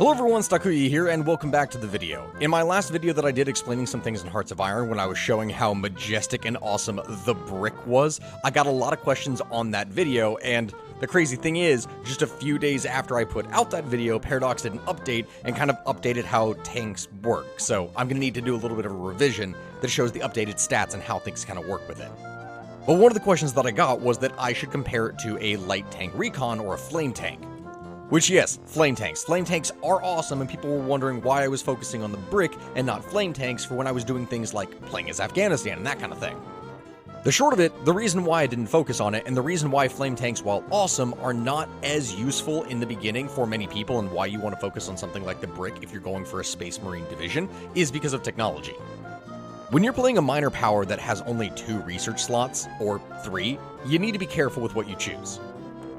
Hello everyone, Stakuya here, and welcome back to the video. In my last video that I did explaining some things in Hearts of Iron, when I was showing how majestic and awesome the brick was, I got a lot of questions on that video, and the crazy thing is, just a few days after I put out that video, Paradox did an update and kind of updated how tanks work, so I'm going to need to do a little bit of a revision that shows the updated stats and how things kind of work with it. But one of the questions that I got was that I should compare it to a light tank recon or a flame tank. Which, yes, flame tanks. Flame tanks are awesome, and people were wondering why I was focusing on the brick and not flame tanks for when I was doing things like playing as Afghanistan and that kind of thing. The short of it, the reason why I didn't focus on it, and the reason why flame tanks, while awesome, are not as useful in the beginning for many people, and why you want to focus on something like the brick if you're going for a Space Marine division, is because of technology. When you're playing a minor power that has only 2 research slots, or 3, you need to be careful with what you choose.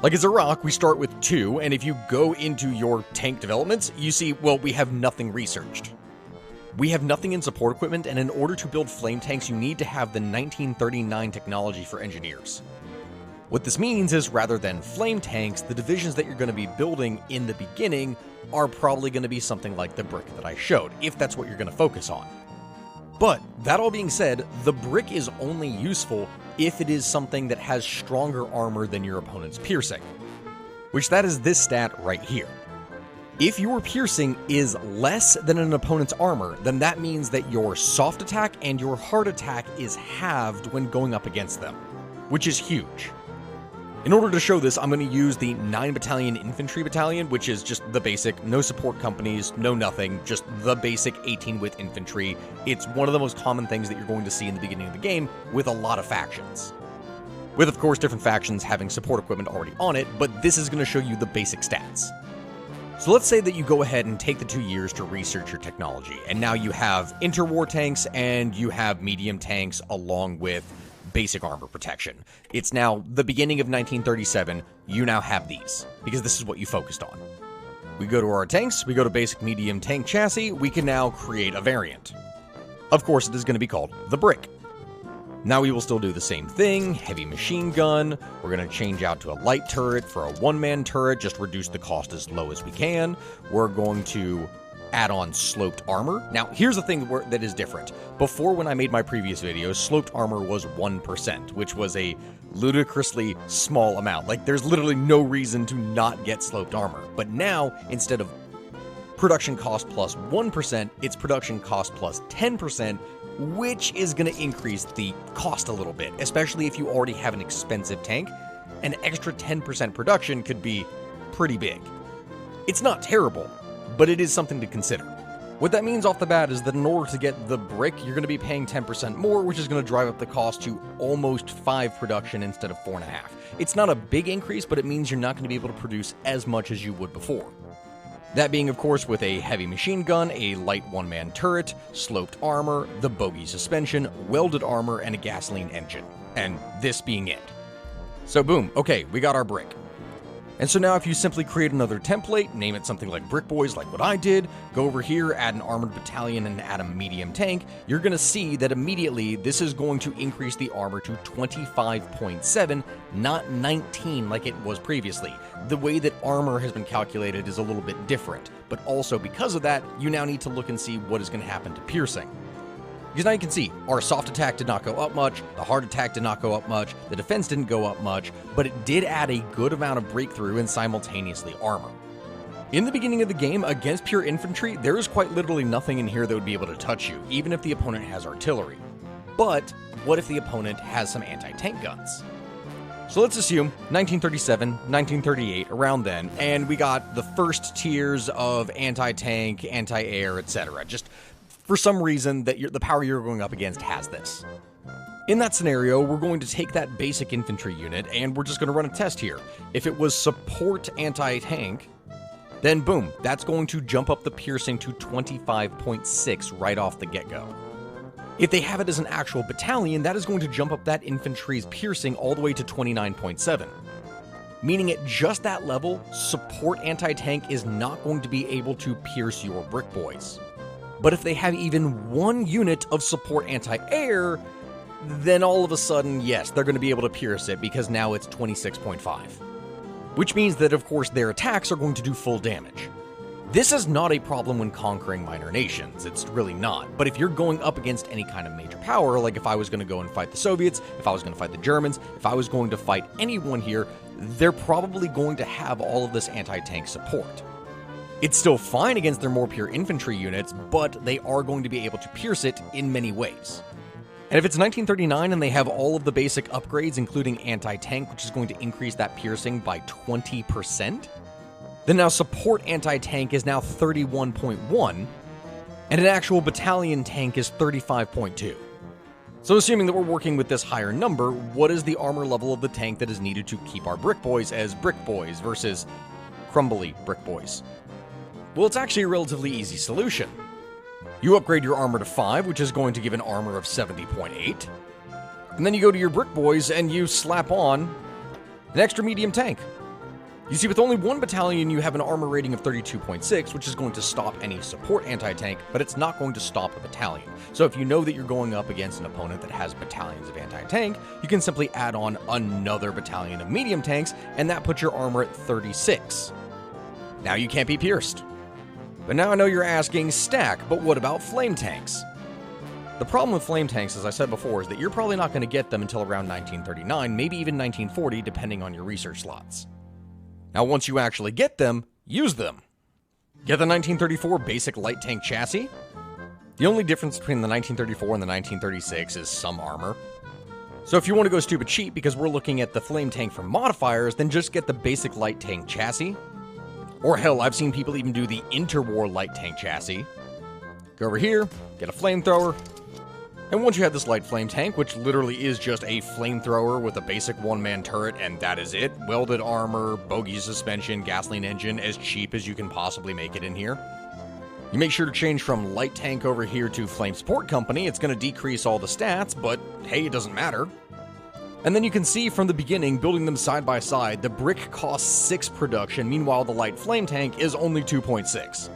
Like as Iraq, we start with 2, and if you go into your tank developments, you see, well, we have nothing researched. We have nothing in support equipment, and in order to build flame tanks, you need to have the 1939 technology for engineers. What this means is, rather than flame tanks, the divisions that you're going to be building in the beginning are probably going to be something like the brick that I showed, if that's what you're going to focus on. But, that all being said, the brick is only useful if it is something that has stronger armor than your opponent's piercing. Which that is this stat right here. If your piercing is less than an opponent's armor, then that means that your soft attack and your hard attack is halved when going up against them, which is huge. In order to show this, I'm going to use the 9 Battalion Infantry Battalion, which is just the basic, no support companies, no nothing, just the basic 18-width infantry. It's one of the most common things that you're going to see in the beginning of the game with a lot of factions. With, of course, different factions having support equipment already on it, but this is going to show you the basic stats. So let's say that you go ahead and take the 2 years to research your technology, and now you have interwar tanks and you have medium tanks along with basic armor protection. It's now the beginning of 1937, you now have these, because this is what you focused on. We go to our tanks, we go to basic medium tank chassis, we can now create a variant. Of course, it is going to be called the brick. Now we will still do the same thing, heavy machine gun, we're going to change out to a light turret for a one-man turret, just reduce the cost as low as we can. We're going to add on sloped armor. Now, here's the thing that is different. Before, when I made my previous videos, sloped armor was 1%, which was a ludicrously small amount. Like, there's literally no reason to not get sloped armor. But now, instead of production cost plus 1%, it's production cost plus 10%, which is going to increase the cost a little bit, especially if you already have an expensive tank. An extra 10% production could be pretty big. It's not terrible, but it is something to consider. What that means off the bat is that in order to get the brick, you're going to be paying 10% more, which is going to drive up the cost to almost 5 production instead of 4.5. It's not a big increase, but it means you're not going to be able to produce as much as you would before. That being, of course, with a heavy machine gun, a light one-man turret, sloped armor, the bogey suspension, welded armor, and a gasoline engine. And this being it. So boom, okay, we got our brick. And so now if you simply create another template, name it something like Brick Boys, like what I did, go over here, add an armored battalion and add a medium tank, you're going to see that immediately this is going to increase the armor to 25.7, not 19 like it was previously. The way that armor has been calculated is a little bit different, but also because of that, you now need to look and see what is going to happen to piercing. Because now you can see, our soft attack did not go up much, the hard attack did not go up much, the defense didn't go up much, but it did add a good amount of breakthrough and simultaneously armor. In the beginning of the game, against pure infantry, there is quite literally nothing in here that would be able to touch you, even if the opponent has artillery. But, what if the opponent has some anti-tank guns? So let's assume 1937, 1938, around then, and we got the first tiers of anti-tank, anti-air, etc. Just for some reason that the power you're going up against has this. In that scenario, we're going to take that basic infantry unit and we're just going to run a test here. If it was support anti-tank, then boom, that's going to jump up the piercing to 25.6 right off the get-go. If they have it as an actual battalion, that is going to jump up that infantry's piercing all the way to 29.7. Meaning at just that level, support anti-tank is not going to be able to pierce your Brick Boys. But if they have even one unit of support anti-air, then all of a sudden, yes, they're going to be able to pierce it because now it's 26.5. Which means that, of course, their attacks are going to do full damage. This is not a problem when conquering minor nations, it's really not. But if you're going up against any kind of major power, like if I was going to go and fight the Soviets, if I was going to fight the Germans, if I was going to fight anyone here, they're probably going to have all of this anti-tank support. It's still fine against their more pure infantry units, but they are going to be able to pierce it in many ways. And if it's 1939 and they have all of the basic upgrades, including anti-tank, which is going to increase that piercing by 20%, then now support anti-tank is now 31.1, and an actual battalion tank is 35.2. So assuming that we're working with this higher number, what is the armor level of the tank that is needed to keep our brick boys as brick boys versus crumbly brick boys? Well, it's actually a relatively easy solution. You upgrade your armor to 5, which is going to give an armor of 70.8, and then you go to your brick boys and you slap on an extra medium tank. You see, with only one battalion, you have an armor rating of 32.6, which is going to stop any support anti-tank, but it's not going to stop a battalion. So if you know that you're going up against an opponent that has battalions of anti-tank, you can simply add on another battalion of medium tanks, and that puts your armor at 36. Now you can't be pierced. But now I know you're asking, Stack, but what about flame tanks? The problem with flame tanks, as I said before, is that you're probably not going to get them until around 1939, maybe even 1940, depending on your research slots. Now, once you actually get them, use them. Get the 1934 basic light tank chassis. The only difference between the 1934 and the 1936 is some armor. So if you want to go stupid cheap because we're looking at the flame tank for modifiers, then just get the basic light tank chassis. Or hell, I've seen people even do the interwar light tank chassis. Go over here, get a flamethrower. And once you have this light flame tank, which literally is just a flamethrower with a basic one-man turret, and that is it, welded armor, bogey suspension, gasoline engine, as cheap as you can possibly make it in here. You make sure to change from light tank over here to flame support company. It's going to decrease all the stats, but hey, it doesn't matter. And then you can see from the beginning, building them side by side, the brick costs 6 production, meanwhile the light flame tank is only 2.6.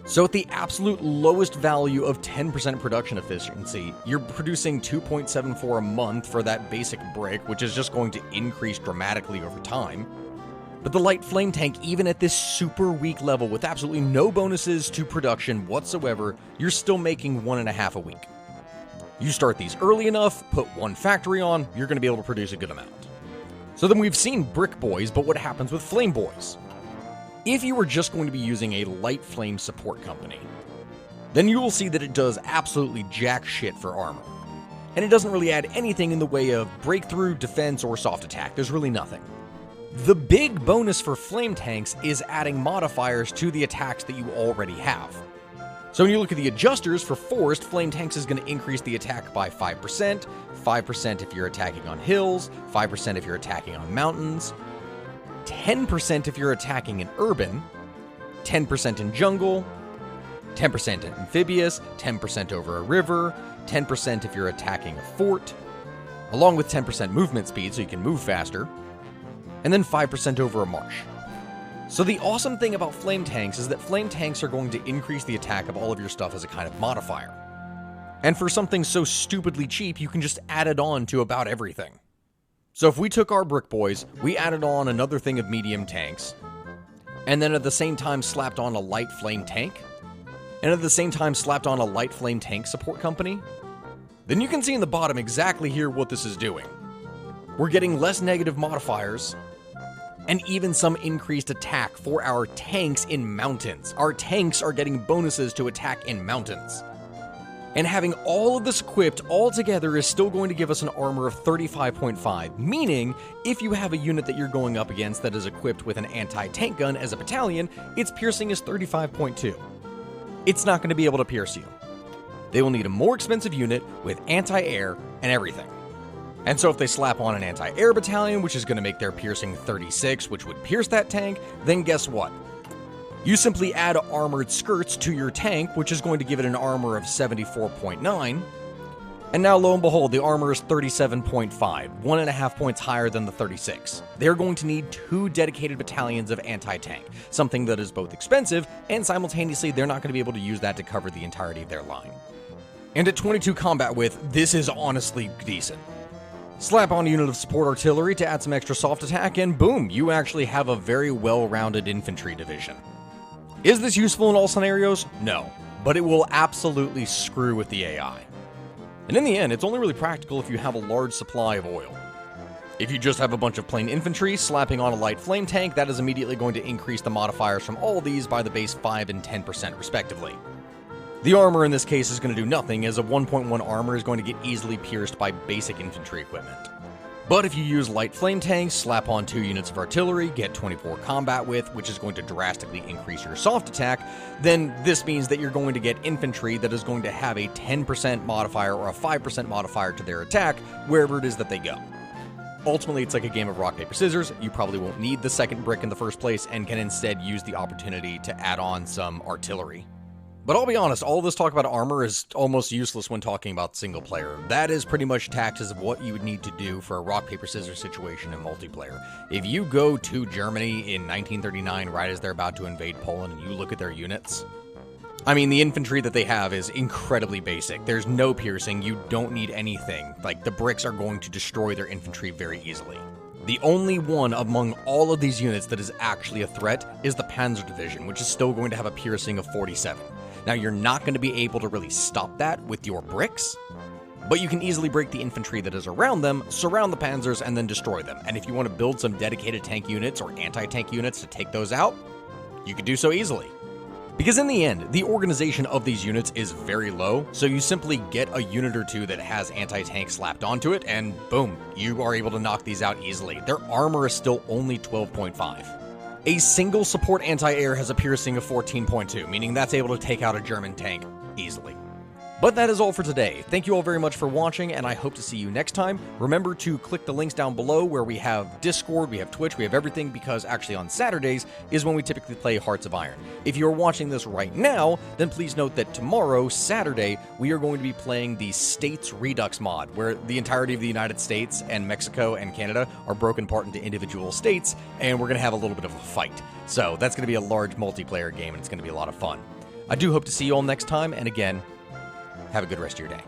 So at the absolute lowest value of 10% production efficiency, you're producing 2.74 a month for that basic brick, which is just going to increase dramatically over time. But the light flame tank, even at this super weak level with absolutely no bonuses to production whatsoever, you're still making 1.5 a week. You start these early enough, put one factory on, you're going to be able to produce a good amount. So then we've seen brick boys, but what happens with flame boys? If you were just going to be using a light flame support company, then you will see that it does absolutely jack shit for armor. And it doesn't really add anything in the way of breakthrough, defense, or soft attack. There's really nothing. The big bonus for flame tanks is adding modifiers to the attacks that you already have. So when you look at the adjusters for forest, flame tanks is going to increase the attack by 5%, 5% if you're attacking on hills, 5% if you're attacking on mountains, 10% if you're attacking in urban, 10% in jungle, 10% in amphibious, 10% over a river, 10% if you're attacking a fort, along with 10% movement speed so you can move faster, and then 5% over a marsh. So the awesome thing about flame tanks is that flame tanks are going to increase the attack of all of your stuff as a kind of modifier. And for something so stupidly cheap, you can just add it on to about everything. So if we took our brick boys, we added on another thing of medium tanks, and then at the same time slapped on a light flame tank, and at the same time slapped on a light flame tank support company, then you can see in the bottom exactly here what this is doing. We're getting less negative modifiers, and even some increased attack for our tanks in mountains. Our tanks are getting bonuses to attack in mountains. And having all of this equipped all together is still going to give us an armor of 35.5, meaning if you have a unit that you're going up against that is equipped with an anti-tank gun as a battalion, its piercing is 35.2. It's not going to be able to pierce you. They will need a more expensive unit with anti-air and everything. And so if they slap on an anti-air battalion, which is going to make their piercing 36, which would pierce that tank, then guess what? You simply add armored skirts to your tank, which is going to give it an armor of 74.9. And now, lo and behold, the armor is 37.5, 1.5 points higher than the 36. They're going to need 2 dedicated battalions of anti-tank, something that is both expensive, and simultaneously they're not going to be able to use that to cover the entirety of their line. And at 22 combat width, this is honestly decent. Slap on a unit of support artillery to add some extra soft attack, and boom, you actually have a very well-rounded infantry division. Is this useful in all scenarios? No, but it will absolutely screw with the AI. And in the end, it's only really practical if you have a large supply of oil. If you just have a bunch of plain infantry slapping on a light flame tank, that is immediately going to increase the modifiers from all these by the base 5 and 10% respectively. The armor in this case is going to do nothing, as a 1.1 armor is going to get easily pierced by basic infantry equipment. But if you use light flame tanks, slap on 2 units of artillery, get 24 combat width, which is going to drastically increase your soft attack, then this means that you're going to get infantry that is going to have a 10% modifier or a 5% modifier to their attack wherever it is that they go. Ultimately, it's like a game of rock, paper, scissors. You probably won't need the second brick in the first place and can instead use the opportunity to add on some artillery. But I'll be honest, all this talk about armor is almost useless when talking about single player. That is pretty much taxes of what you would need to do for a rock, paper, scissors situation in multiplayer. If you go to Germany in 1939 right as they're about to invade Poland and you look at their units, I mean, the infantry that they have is incredibly basic. There's no piercing, you don't need anything. Like, the bricks are going to destroy their infantry very easily. The only one among all of these units that is actually a threat is the Panzer Division, which is still going to have a piercing of 47. Now, you're not going to be able to really stop that with your bricks, but you can easily break the infantry that is around them, surround the panzers, and then destroy them. And if you want to build some dedicated tank units or anti-tank units to take those out, you can do so easily. Because in the end, the organization of these units is very low, so you simply get a unit or two that has anti-tank slapped onto it, and boom, you are able to knock these out easily. Their armor is still only 12.5. A single support anti-air has a piercing of 14.2, meaning that's able to take out a German tank easily. But that is all for today. Thank you all very much for watching, and I hope to see you next time. Remember to click the links down below where we have Discord, we have Twitch, we have everything, because actually on Saturdays is when we typically play Hearts of Iron. If you're watching this right now, then please note that tomorrow, Saturday, we are going to be playing the States Redux mod, where the entirety of the United States and Mexico and Canada are broken apart into individual states, and we're going to have a little bit of a fight. So that's going to be a large multiplayer game, and it's going to be a lot of fun. I do hope to see you all next time, and again, have a good rest of your day.